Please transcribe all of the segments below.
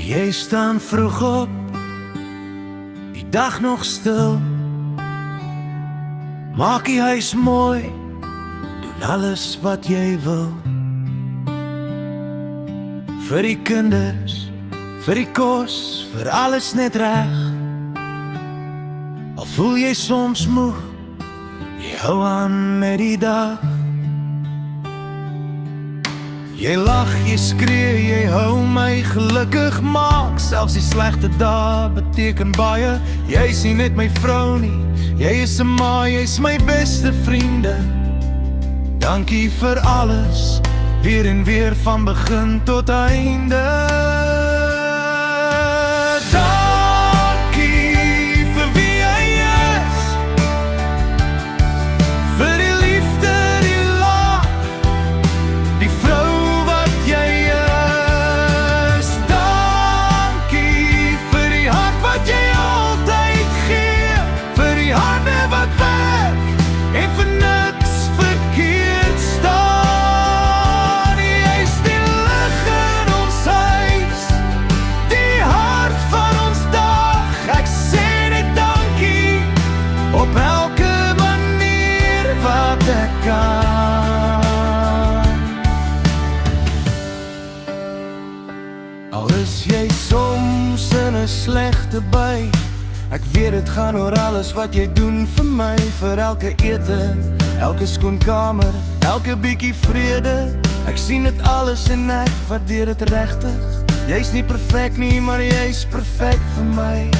Jy staan vroeg op, die dag nog stil. Maak die huis mooi, doen alles wat jy wil. Vir die kinders, vir die kos, vir alles net reg. Al voel jy soms moeg, jy hou aan met die dag. Jy lag, jy skree, jy hou my gelukkig maak. Selfs die slegte dae beteken baie. Jy is nie net my vrou nie, jy is 'n ma, jy is my beste vriende. Dankie vir alles, weer en weer van begin tot einde. Dankie vir wie jy is, vir die liefde, die lag, die vrou wat jy is. Dankie vir die hart wat jy altyd gee, vir die hande wat werk en vir niks verkeerd staan. Jy is die lig in ons huis, die hart van ons dag. Ek sê net dankie op elke manier wat ek kan. Al is jy soms in 'n slegte by, ek weet dit gaan oor alles wat jy doen vir my. Vir elke ete, elke skoon kamer, elke bietjie vrede. Ek sien dit alles en ek waardeer dit regtig. Jy's nie perfek nie, maar jy's perfek vir my.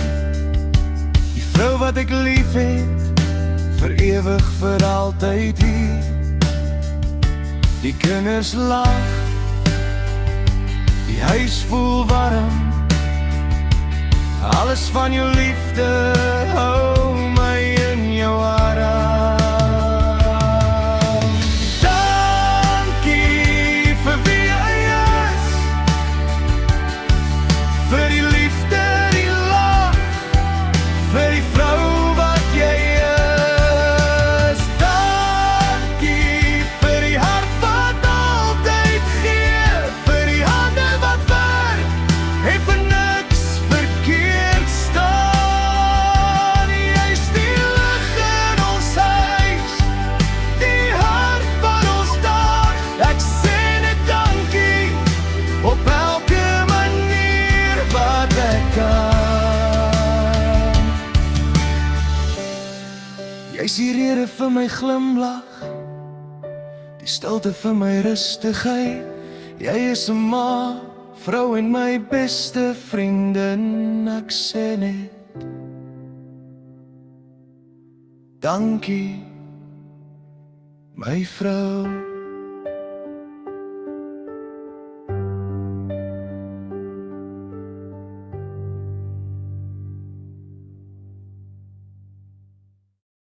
Die vrou wat ek lief het, vir ewig, vir altyd hier. Die kinders lag, die huis voel warm. Alles van jou liefde, hou my in jou arm. Dankie vir wie jy is, vir die liefde, die lag, vir die vrou wat jy is. Dankie vir die hart wat altyd gee, vir die hande wat werk en vir niks verkeerd staan. Jy's die lig in ons huis, die hart van ons dag. Ek sê net dankie op elke manier wat ek kan. Jy's die rede vir my glimlag, die stilte vir my rustigheid. Jy is 'n ma, vrou en my beste vriendin. Ek sê net dankie, my vrou.